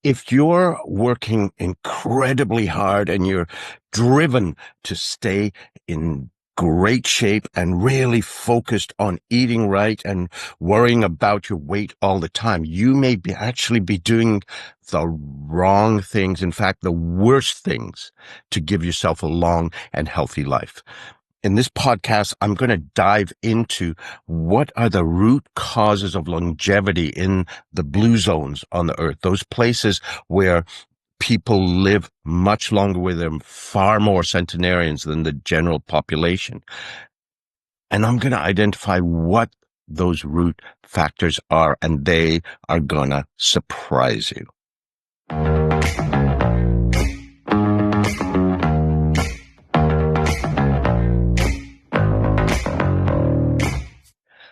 If you're working incredibly hard and you're driven to stay in great shape and really focused on eating right and worrying about your weight all the time, you may be actually be doing the wrong things. In fact, the worst things to give yourself a long and healthy life. In this podcast, I'm going to dive into what are the root causes of longevity in the blue zones on the earth, those places where people live much longer, with them far more centenarians than the general population. And I'm going to identify what those root factors are, and they are going to surprise you.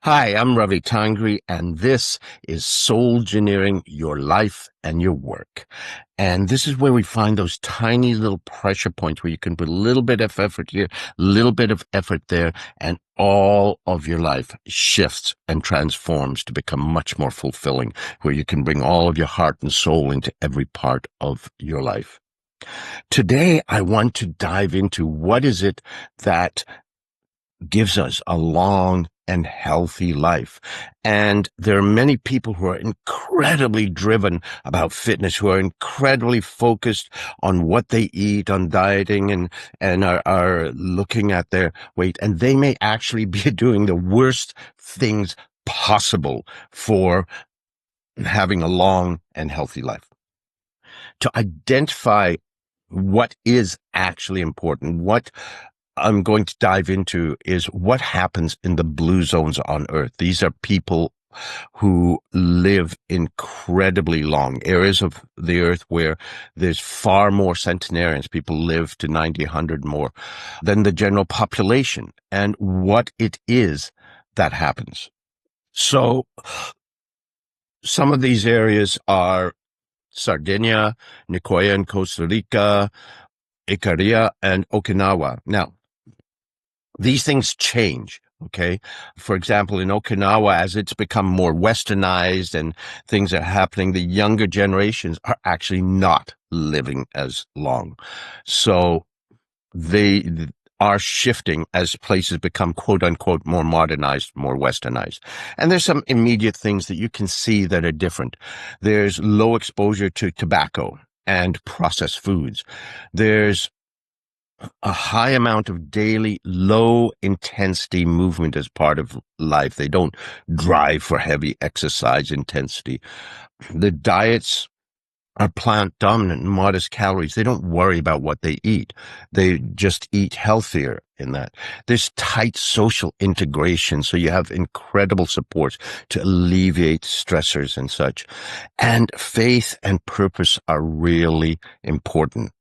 Hi, I'm Ravi Tangri, and this is Soul Engineering Your Life and Your Work. And this is where we find those tiny little pressure points where you can put a little bit of effort here, a little bit of effort there, and all of your life shifts and transforms to become much more fulfilling, where you can bring all of your heart and soul into every part of your life. Today, I want to dive into what is it that gives us a long and healthy life. And there are many people who are incredibly driven about fitness, who are incredibly focused on what they eat, on dieting, and are looking at their weight. And they may actually be doing the worst things possible for having a long and healthy life. To identify what is actually important, what I'm going to dive into is what happens in the blue zones on Earth. These are people who live incredibly long, areas of the Earth where there's far more centenarians. People live to 90, 100 more than the general population, and what it is that happens. So some of these areas are Sardinia, Nicoya in Costa Rica, Ikaria, and Okinawa. Now, these things change, okay? For example, in Okinawa, as it's become more westernized and things are happening, the younger generations are actually not living as long. So they are shifting as places become quote unquote more modernized, more westernized. And there's some immediate things that you can see that are different. There's low exposure to tobacco and processed foods. There's a high amount of daily low intensity movement as part of life. They don't drive for heavy exercise intensity. The diets are plant dominant and modest calories. They don't worry about what they eat. They just eat healthier in that. There's tight social integration. So you have incredible support to alleviate stressors and such. And faith and purpose are really important.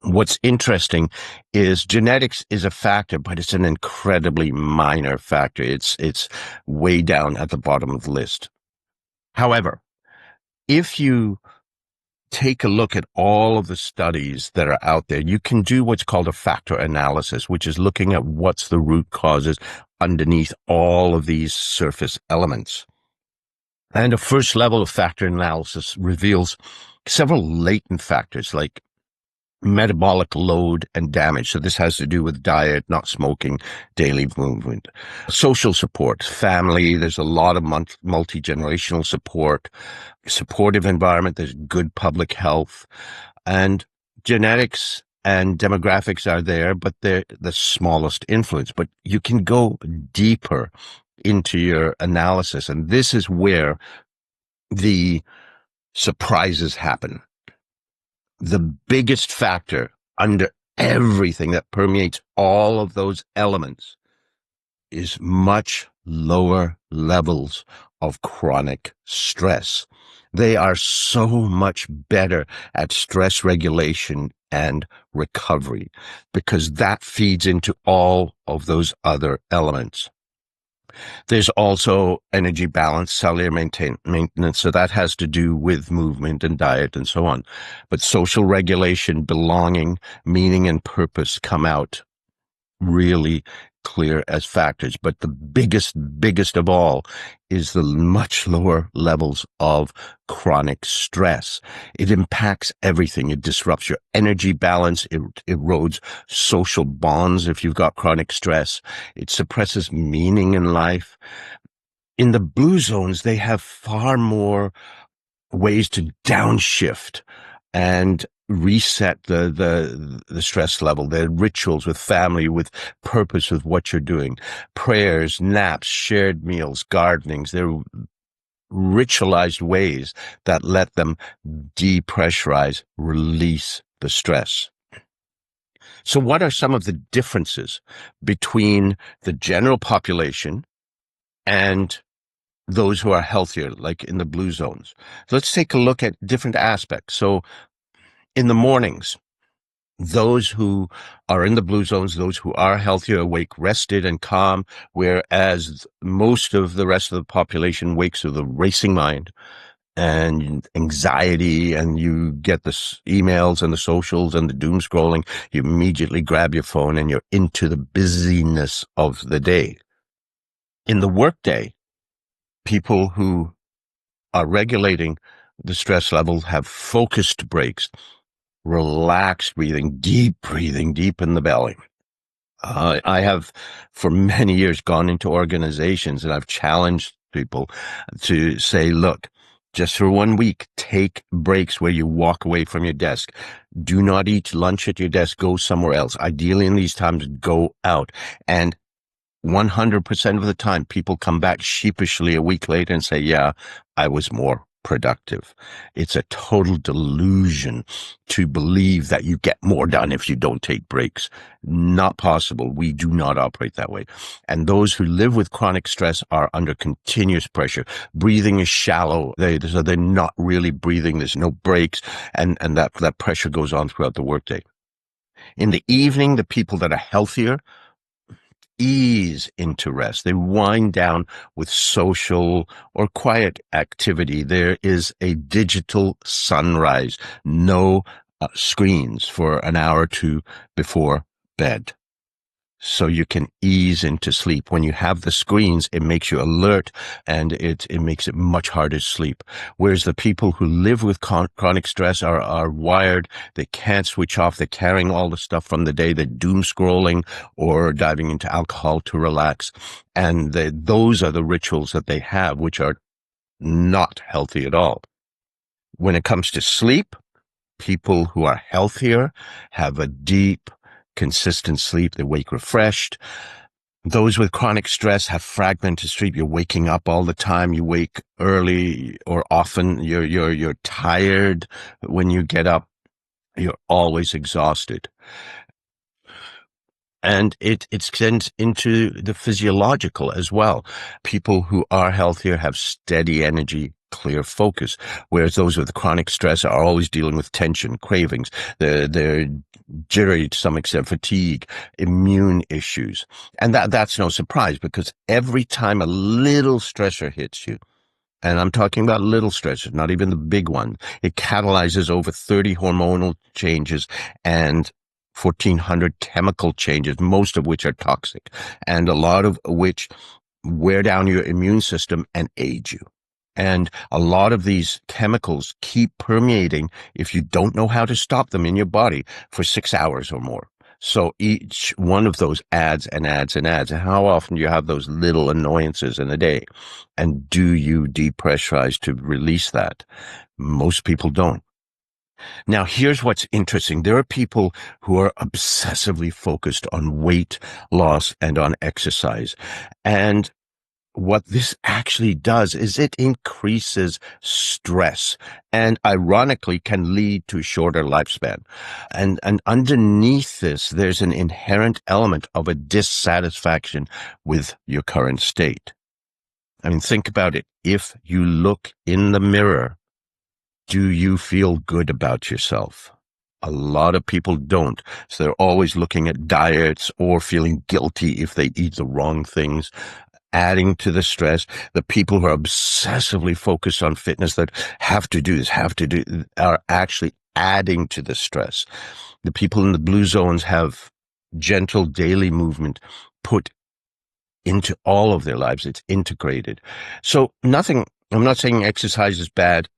What's interesting is genetics is a factor, but it's an incredibly minor factor. It's way down at the bottom of the list. However, if you take a look at all of the studies that are out there, you can do what's called a factor analysis, which is looking at what's the root causes underneath all of these surface elements. And a first level of factor analysis reveals several latent factors like metabolic load and damage. So this has to do with diet, not smoking, daily movement. Social support, family, there's a lot of multi-generational support, supportive environment, there's good public health, and genetics and demographics are there, but they're the smallest influence. But you can go deeper into your analysis, and this is where the surprises happen. The biggest factor under everything that permeates all of those elements is much lower levels of chronic stress. They are so much better at stress regulation and recovery because that feeds into all of those other elements. There's also energy balance, cellular maintenance. So that has to do with movement and diet and so on. But social regulation, belonging, meaning, and purpose come out really clear as factors. But the biggest of all is the much lower levels of chronic stress. It impacts everything. It disrupts your energy balance. It erodes social bonds if you've got chronic stress. It suppresses meaning in life. In the blue zones, they have far more ways to downshift and reset the stress level. Their rituals with family, with purpose, with what you're doing, prayers, naps, shared meals, gardenings. They're ritualized ways that let them depressurize, release the stress. So what are some of the differences between the general population and those who are healthier, like in the blue zones? Let's take a look at different aspects. So in the mornings, those who are in the blue zones, those who are healthier, awake, rested, and calm, whereas most of the rest of the population wakes with a racing mind and anxiety, and you get the emails and the socials and the doom scrolling. You immediately grab your phone and you're into the busyness of the day. In the workday, people who are regulating the stress levels have focused breaks, relaxed breathing deep in the belly. I have for many years gone into organizations and I've challenged people to say, look, just for 1 week, take breaks where you walk away from your desk. Do not eat lunch at your desk. Go somewhere else. Ideally, in these times, go out. And 100% of the time, people come back sheepishly a week later and say, yeah, I was more productive. It's a total delusion to believe that you get more done if you don't take breaks. Not possible. We do not operate that way. And those who live with chronic stress are under continuous pressure. Breathing is shallow. They're not really breathing. There's no breaks. And that pressure goes on throughout the workday. In the evening, the people that are healthier ease into rest. They wind down with social or quiet activity. There is a digital sunrise, no screens for an hour or two before bed. So you can ease into sleep. When you have the screens, it makes you alert and it makes it much harder to sleep. Whereas the people who live with chronic stress are wired. They can't switch off. They're carrying all the stuff from the day. They're doom scrolling or diving into alcohol to relax. And those are the rituals that they have, which are not healthy at all. When it comes to sleep, people who are healthier have a deep, consistent sleep. They wake refreshed. Those with chronic stress have fragmented sleep. You're waking up all the time. You wake early or often. You're tired when you get up. You're always exhausted. And it extends into the physiological as well. People who are healthier have steady energy, clear focus, whereas those with chronic stress are always dealing with tension, cravings. They're jittery to some extent, fatigue, immune issues. And that's no surprise, because every time a little stressor hits you, and I'm talking about little stressors, not even the big one, it catalyzes over 30 hormonal changes and 1,400 chemical changes, most of which are toxic, and a lot of which wear down your immune system and age you. And a lot of these chemicals keep permeating if you don't know how to stop them in your body for 6 hours or more. So each one of those adds and adds and adds. And how often do you have those little annoyances in a day? And do you depressurize to release that? Most people don't. Now, here's what's interesting. There are people who are obsessively focused on weight loss and on exercise. And what this actually does is it increases stress and ironically can lead to a shorter lifespan. And underneath this, there's an inherent element of a dissatisfaction with your current state. I mean, think about it. If you look in the mirror, do you feel good about yourself? A lot of people don't. So they're always looking at diets or feeling guilty if they eat the wrong things, adding to the stress. The people who are obsessively focused on fitness, that have to do this, are actually adding to the stress. The people in the blue zones have gentle daily movement, put into all of their lives. It's integrated. So I'm not saying exercise is bad,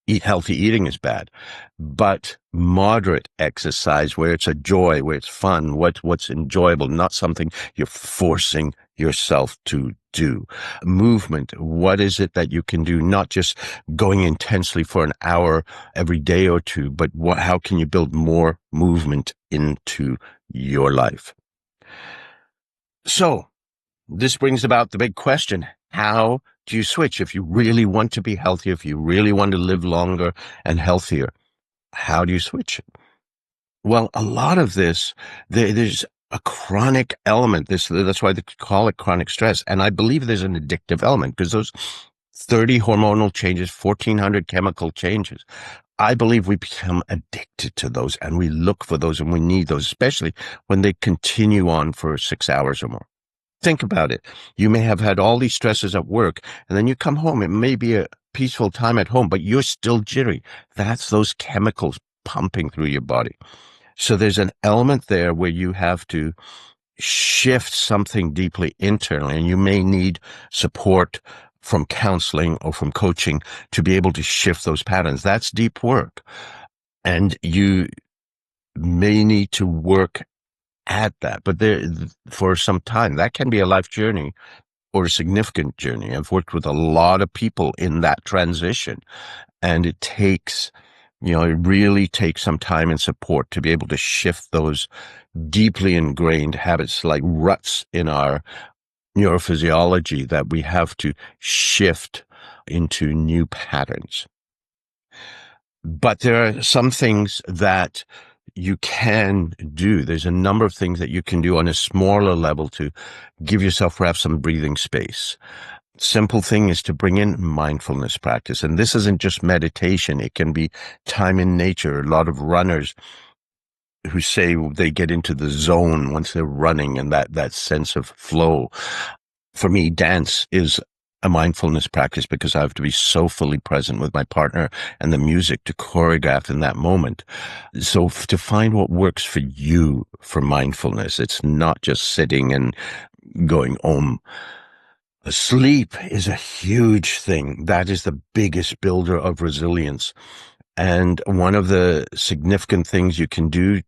eat healthy eating is bad, but moderate exercise where it's a joy, where it's fun, what's enjoyable, not something you're forcing yourself to do. Movement, what is it that you can do? Not just going intensely for an hour every day or two, but how can you build more movement into your life? So this brings about the big question. How do you switch? If you really want to be healthy, if you really want to live longer and healthier, how do you switch? Well, a lot of this, there's a chronic element. That's why they call it chronic stress. And I believe there's an addictive element because those 30 hormonal changes, 1,400 chemical changes, I believe we become addicted to those and we look for those and we need those, especially when they continue on for 6 hours or more. Think about it. You may have had all these stresses at work, and then you come home. It may be a peaceful time at home, but you're still jittery. That's those chemicals pumping through your body. So there's an element there where you have to shift something deeply internally, and you may need support from counseling or from coaching to be able to shift those patterns. That's deep work. And you may need to work at that, but for some time, that can be a life journey or a significant journey. I've worked with a lot of people in that transition, and it really takes some time and support to be able to shift those deeply ingrained habits, like ruts in our neurophysiology, that we have to shift into new patterns. But there are some things that you can do. There's a number of things that you can do on a smaller level to give yourself perhaps some breathing space. Simple thing is to bring in mindfulness practice. And this isn't just meditation. It can be time in nature. A lot of runners who say they get into the zone once they're running and that sense of flow. For me, dance is a mindfulness practice because I have to be so fully present with my partner and the music to choreograph in that moment. So to find what works for you for mindfulness, it's not just sitting and going om. Sleep is a huge thing. That is the biggest builder of resilience. And one of the significant things you can do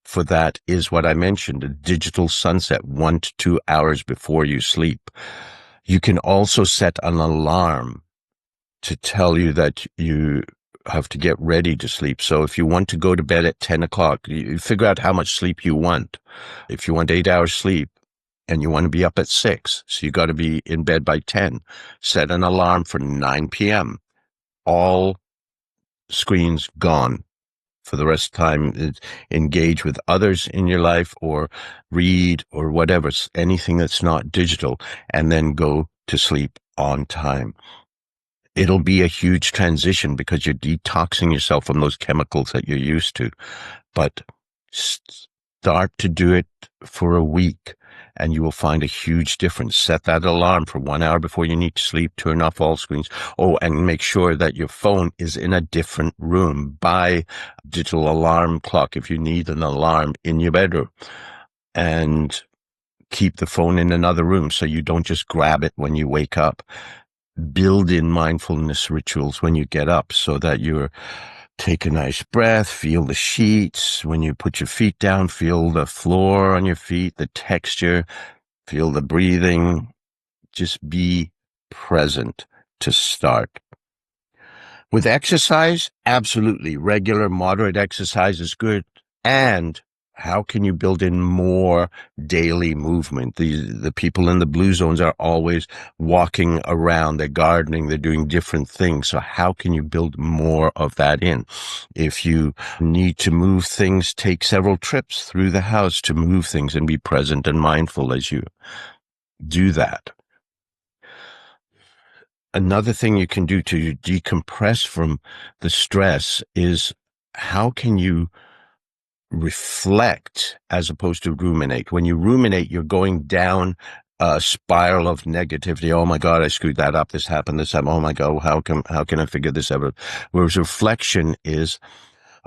for that is what I mentioned, a digital sunset 1 to 2 hours before you sleep. You can also set an alarm to tell you that you have to get ready to sleep. So if you want to go to bed at 10 o'clock, you figure out how much sleep you want. If you want 8 hours sleep and you want to be up at 6, so you got to be in bed by 10, set an alarm for 9 p.m. All screens gone. For the rest of the time, engage with others in your life or read or whatever, anything that's not digital, and then go to sleep on time. It'll be a huge transition because you're detoxing yourself from those chemicals that you're used to. But start to do it for a week and you will find a huge difference. Set that alarm for 1 hour before you need to sleep. Turn off all screens. Oh, and make sure that your phone is in a different room. Buy a digital alarm clock if you need an alarm in your bedroom. And keep the phone in another room so you don't just grab it when you wake up. Build in mindfulness rituals when you get up so that you're take a nice breath, feel the sheets. When you put your feet down, feel the floor on your feet, the texture, feel the breathing. Just be present to start. With exercise, absolutely. Regular, moderate exercise is good. And how can you build in more daily movement? The people in the blue zones are always walking around, they're gardening, they're doing different things. So how can you build more of that in? If you need to move things, take several trips through the house to move things and be present and mindful as you do that. Another thing you can do to decompress from the stress is how can you reflect as opposed to ruminate. When you ruminate, you're going down a spiral of negativity. Oh my God, I screwed that up. This happened. Oh my God, how can I figure this out? Whereas reflection is,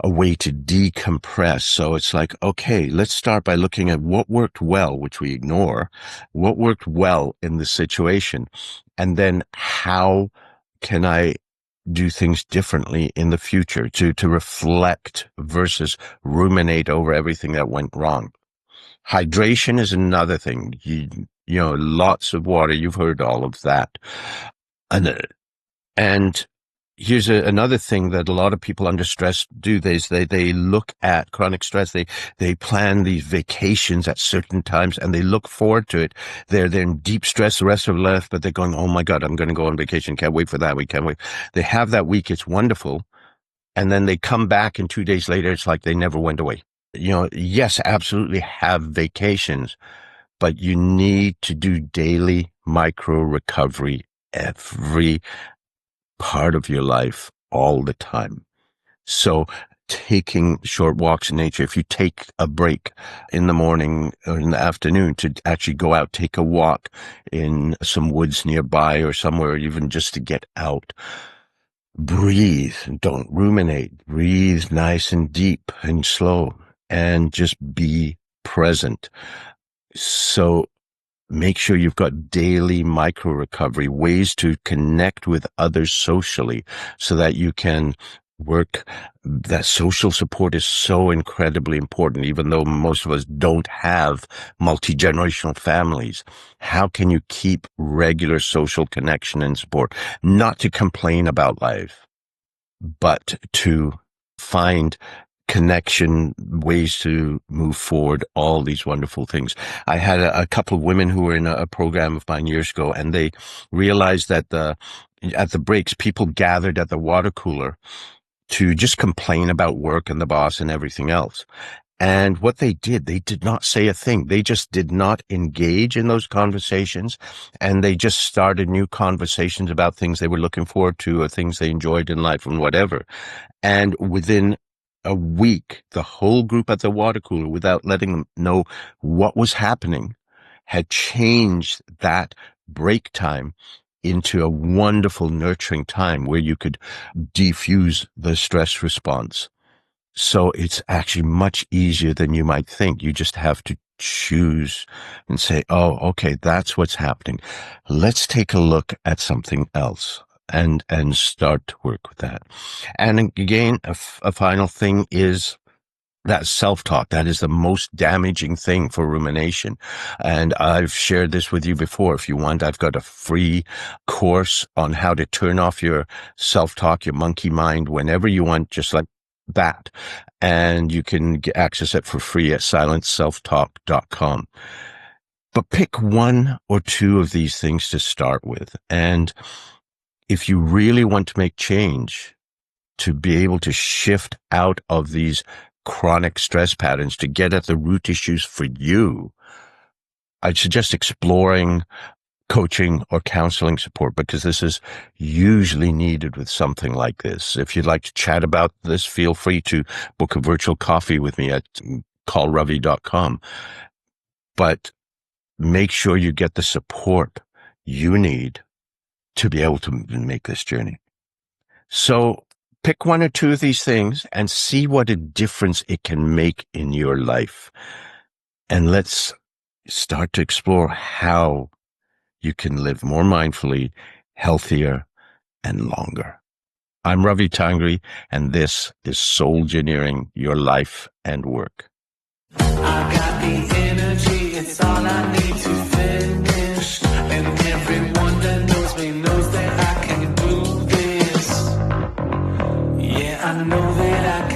a way to decompress. So it's like, okay, let's start by looking at what worked well, which we ignore, what worked well in the situation, and then how can I do things differently in the future to reflect versus ruminate over everything that went wrong. Hydration is another thing. Lots of water. You've heard all of that. And here's another thing that a lot of people under stress do. They look at chronic stress. They plan these vacations at certain times and they look forward to it. They're in deep stress the rest of their life, but they're going, oh my God, I'm going to go on vacation. Can't wait for that week. Can't wait. They have that week. It's wonderful. And then they come back and 2 days later, it's like they never went away. Yes, absolutely have vacations, but you need to do daily micro recovery every part of your life all the time. So taking short walks in nature, if you take a break in the morning or in the afternoon to actually go out, take a walk in some woods nearby or somewhere, even just to get out, breathe, don't ruminate, breathe nice and deep and slow and just be present. So make sure you've got daily micro recovery, ways to connect with others socially so that you can work. That social support is so incredibly important, even though most of us don't have multi-generational families. How can you keep regular social connection and support? Not to complain about life, but to find connection, ways to move forward, all these wonderful things. I had a couple of women who were in a program of mine years ago, and they realized that at the breaks, people gathered at the water cooler to just complain about work and the boss and everything else. And what they did not say a thing. They just did not engage in those conversations. And they just started new conversations about things they were looking forward to or things they enjoyed in life and whatever. And within a week, the whole group at the water cooler, without letting them know what was happening, had changed that break time into a wonderful, nurturing time where you could defuse the stress response. So it's actually much easier than you might think. You just have to choose and say, oh, okay, that's what's happening. Let's take a look at something else and start to work with that. And again, a final thing is that self-talk. That is the most damaging thing for rumination. And I've shared this with you before. If you want, I've got a free course on how to turn off your self-talk, your monkey mind, whenever you want, just like that. And you can access it for free at silenceselftalk.com. But pick one or two of these things to start with. And if you really want to make change, to be able to shift out of these chronic stress patterns, to get at the root issues for you, I'd suggest exploring coaching or counseling support, because this is usually needed with something like this. If you'd like to chat about this, feel free to book a virtual coffee with me at callravi.com. But make sure you get the support you need to be able to make this journey. So pick one or two of these things and see what a difference it can make in your life. And let's start to explore how you can live more mindfully, healthier, and longer. I'm Ravi Tangri, and this is Soul Engineering Your Life and Work. I got the energy, it's all I need to finish. And everyone that knows me knows that I can do this. Yeah, I know that I